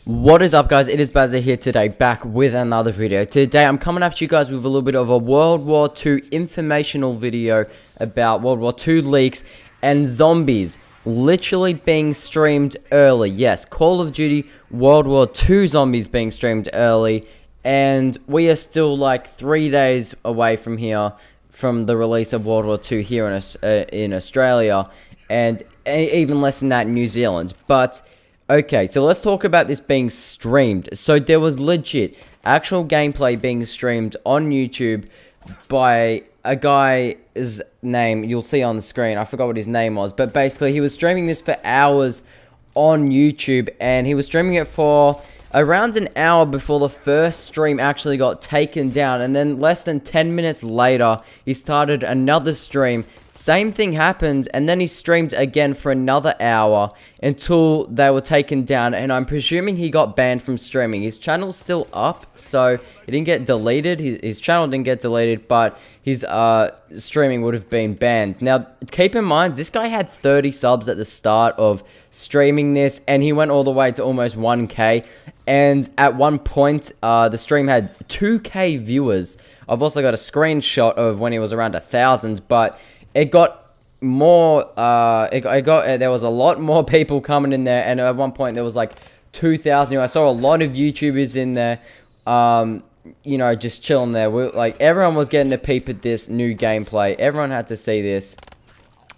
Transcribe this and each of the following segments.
What is up, guys? It is Bazzaa here today, back with another video. Today I'm coming up to you guys with a little bit of a World War II informational video about World War II leaks and zombies literally being streamed early. Yes, Call of Duty World War II zombies being streamed early, and we are still like 3 days away from from the release of World War II here in Australia, and even less than that in New Zealand. But okay, so let's talk about this being streamed. So there was legit actual gameplay being streamed on YouTube by a guy's name you'll see on the screen. I forgot what his name was, but basically he was streaming this for hours on YouTube, and he was streaming it for around an hour before the first stream actually got taken down, and then less than 10 minutes later he started another stream. Same thing happened, and then he streamed again for another hour until they were taken down, and I'm presuming he got banned from streaming. His channel's still up, so it didn't get deleted. His channel didn't get deleted, but his streaming would have been banned. Now, keep in mind, this guy had 30 subs at the start of streaming this, and he went all the way to almost 1K, and at one point, the stream had 2K viewers. I've also got a screenshot of when he was around 1,000, but it got more, there was a lot more people coming in there, and at one point there was like 2,000. I saw a lot of YouTubers in there, you know, just chilling there. Like, everyone was getting a peep at this new gameplay. Everyone had to see this.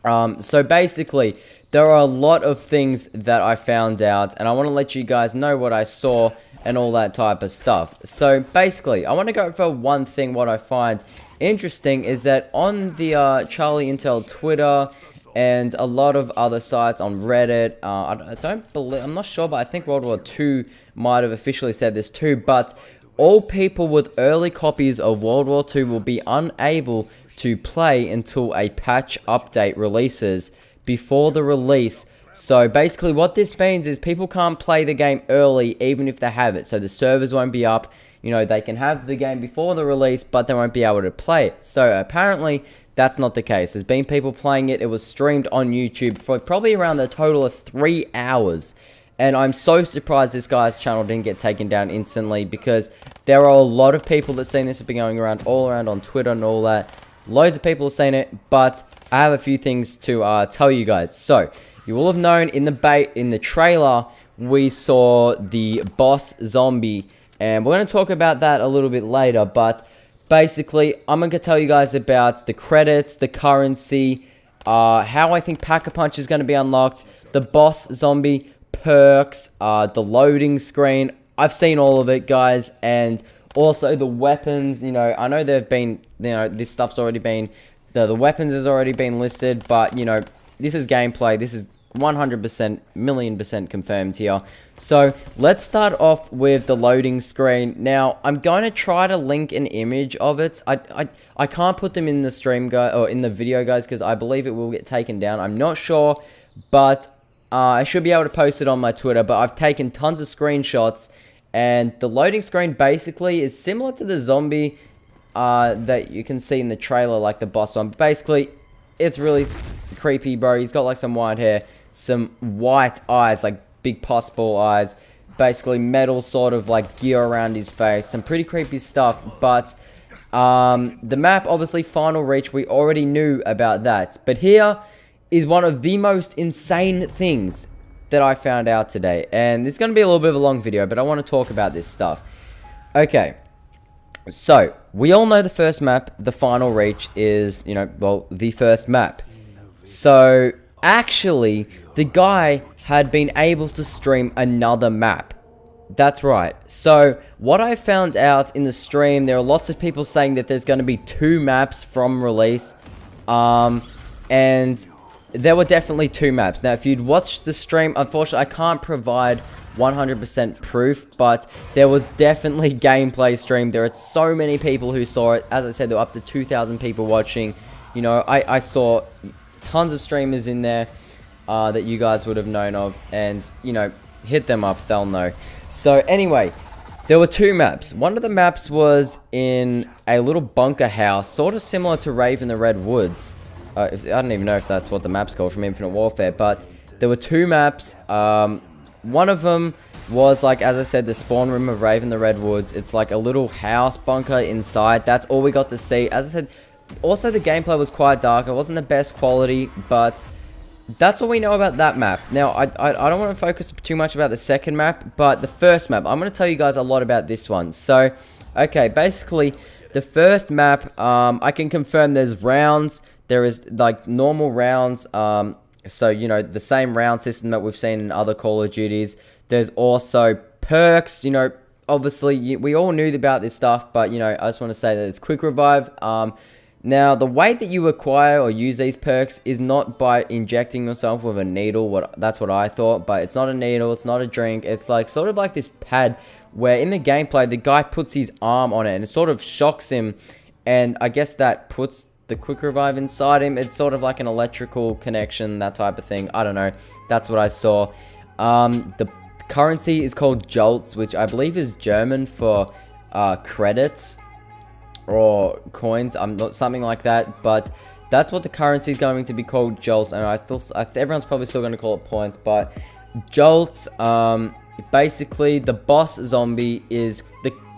So basically, there are a lot of things that I found out, and I want to let you guys know what I saw and all that type of stuff. So basically, I want to go for one thing. What I find interesting is that on the Charlie Intel Twitter and a lot of other sites on Reddit, I'm not sure, but I think World War II might have officially said this too, but all people with early copies of World War II will be unable to play until a patch update releases before the release. So basically what this means is people can't play the game early even if they have it. So the servers won't be up. You know, they can have the game before the release, but they won't be able to play it. So apparently that's not the case. There's been people playing it. It was streamed on YouTube for probably around a total of 3 hours. And I'm so surprised this guy's channel didn't get taken down instantly, because there are a lot of people that seen this have been going around all around on Twitter and all that. Loads of people have seen it, but I have a few things to tell you guys. So you will have known in the trailer we saw the boss zombie, and we're going to talk about that a little bit later. But basically, I'm going to tell you guys about the credits, the currency, how I think Pack-a-Punch is going to be unlocked, the boss zombie, perks, the loading screen. I've seen all of it, guys, and also the weapons. You know, I know they've been, you know, this stuff's already been, the weapons has already been listed, but, you know, this is gameplay. This is 100%, million% confirmed here. So let's start off with the loading screen. Now, I'm going to try to link an image of it. I can't put them in the stream, guys, or in the video, guys, because I believe it will get taken down. I'm not sure, but I should be able to post it on my Twitter. But I've taken tons of screenshots, and the loading screen basically is similar to the zombie that you can see in the trailer, like the boss one. But basically, it's really creepy, bro. He's got like some white hair, some white eyes, like big possible eyes, basically metal sort of like gear around his face, some pretty creepy stuff. But the map, obviously Final Reach, we already knew about that, but here is one of the most insane things that I found out today, and this is going to be a little bit of a long video, but I want to talk about this stuff. Okay, so we all know the first map, the Final Reach, is, you know, well, the first map. So actually, the guy had been able to stream another map. That's right. So what I found out in the stream, there are lots of people saying that there's going to be 2 maps from release, and there were definitely 2 maps. Now, if you'd watched the stream, unfortunately, I can't provide 100% proof, but there was definitely gameplay streamed. There are so many people who saw it. As I said, there were up to 2,000 people watching. You know, I saw tons of streamers in there that you guys would have known of, and, you know, hit them up, they'll know. So anyway, there were 2 maps. One of the maps was in a little bunker house, sort of similar to Rave in the Red Woods. I don't even know if that's what the map's called from Infinite Warfare, but there were 2 maps. One of them was, like, as I said, the spawn room of Raven the Redwoods. It's like a little house bunker inside. That's all we got to see. As I said, also the gameplay was quite dark. It wasn't the best quality, but that's all we know about that map. Now, I don't want to focus too much about the second map, but the first map, I'm going to tell you guys a lot about this one. So, okay, basically, the first map, I can confirm there's rounds. There is, like, normal rounds, so, you know, the same round system that we've seen in other Call of Duties. There's also perks, you know, obviously, we all knew about this stuff, but, you know, I just want to say that it's quick revive. Now, the way that you acquire or use these perks is not by injecting yourself with a needle. That's what I thought, but it's not a needle, it's not a drink. It's like sort of like this pad where in the gameplay, the guy puts his arm on it and it sort of shocks him. And I guess that puts the quick revive inside him. It's sort of like an electrical connection, that type of thing. I don't know. That's what I saw. The currency is called Jolts, which I believe is German for credits or coins, something like that, but that's what the currency is going to be called, Jolts. And everyone's probably still going to call it points, but Jolts, basically the boss zombie is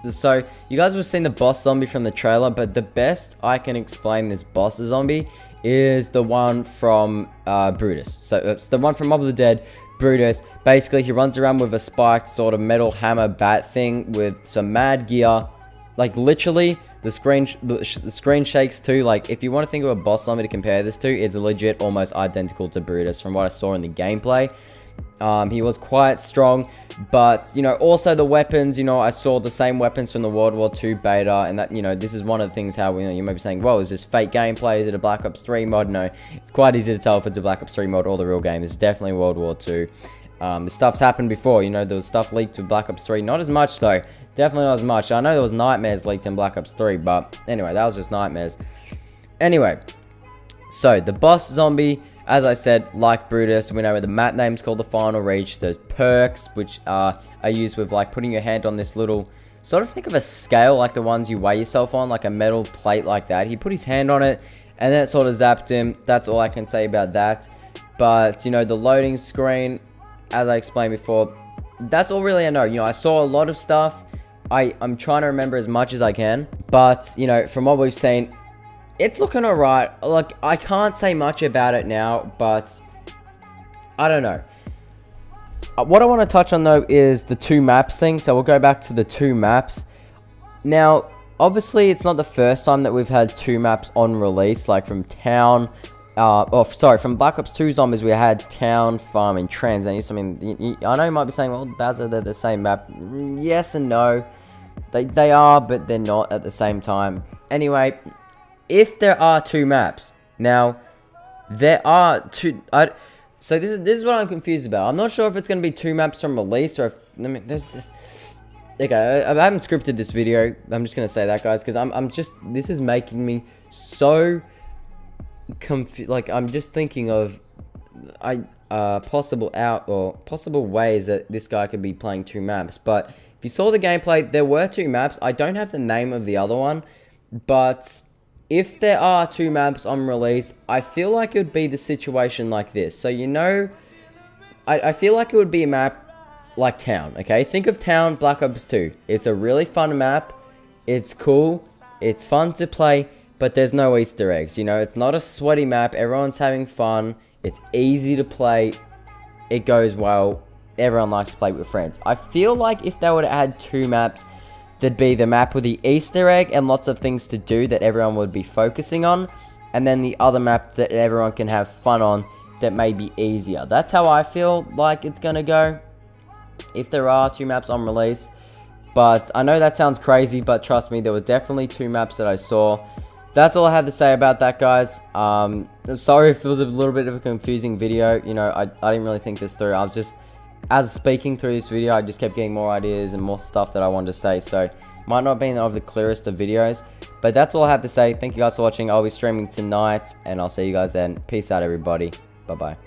so you guys have seen the boss zombie from the trailer, but the best I can explain this boss zombie is the one from Brutus. So it's the one from Mob of the Dead, Brutus. Basically, he runs around with a spiked sort of metal hammer bat thing with some mad gear. Like, literally, the screen shakes too. Like, if you want to think of a boss zombie to compare this to, it's legit almost identical to Brutus from what I saw in the gameplay. He was quite strong, but, you know, also the weapons, you know, I saw the same weapons from the World War II beta, and that, you know, this is one of the things how, you know, you may be saying, well, is this fake gameplay? Is it a Black Ops 3 mod? No, it's quite easy to tell if it's a Black Ops 3 mod or the real game. It's definitely World War II. The stuff's happened before, you know, there was stuff leaked to Black Ops 3, not as much though, definitely not as much. I know there was nightmares leaked in Black Ops 3, but anyway, that was just nightmares. Anyway, so the boss zombie, as I said, like Brutus, we know the map name's called the Final Reach. There's perks, which are used with, like, putting your hand on this little, sort of think of a scale, like the ones you weigh yourself on, like a metal plate like that. He put his hand on it, and then it sort of zapped him. That's all I can say about that. But, you know, the loading screen, as I explained before, that's all really I know. You know, I saw a lot of stuff. I'm trying to remember as much as I can. But, you know, from what we've seen, it's looking alright. Like, I can't say much about it now, but I don't know. What I want to touch on, though, is the two maps thing. So we'll go back to the two maps. Now, obviously, it's not the first time that we've had two maps on release, like from Town. From Black Ops 2 Zombies, we had Town, Farm, and Trends. And I mean, I know you might be saying, well, Bazzaa, they're the same map. Yes and no. They are, but they're not at the same time. Anyway, if there are two maps, now, there are two, so this is what I'm confused about. I'm not sure if it's going to be two maps from release, or if, I mean, there's this, okay, I haven't scripted this video, I'm just going to say that, guys, because this is making me so confused. Like, I'm just thinking of, possible ways that this guy could be playing two maps. But if you saw the gameplay, there were two maps. I don't have the name of the other one, but if there are two maps on release, I feel like it would be the situation like this. So, you know, I feel like it would be a map like Town, okay? Think of Town, Black Ops 2. It's a really fun map. It's cool. It's fun to play, but there's no Easter eggs. You know, it's not a sweaty map. Everyone's having fun. It's easy to play. It goes well. Everyone likes to play with friends. I feel like if they were to add two maps, there'd be the map with the Easter egg and lots of things to do that everyone would be focusing on, and then the other map that everyone can have fun on that may be easier. That's how I feel like it's gonna go if there are two maps on release. But I know that sounds crazy, but trust me, there were definitely two maps that I saw. That's all I have to say about that, guys. Sorry if it was a little bit of a confusing video. You know, I didn't really think this through. I was just, as speaking through this video, I just kept getting more ideas and more stuff that I wanted to say. So, might not be of the clearest of videos. But that's all I have to say. Thank you guys for watching. I'll be streaming tonight, and I'll see you guys then. Peace out, everybody. Bye-bye.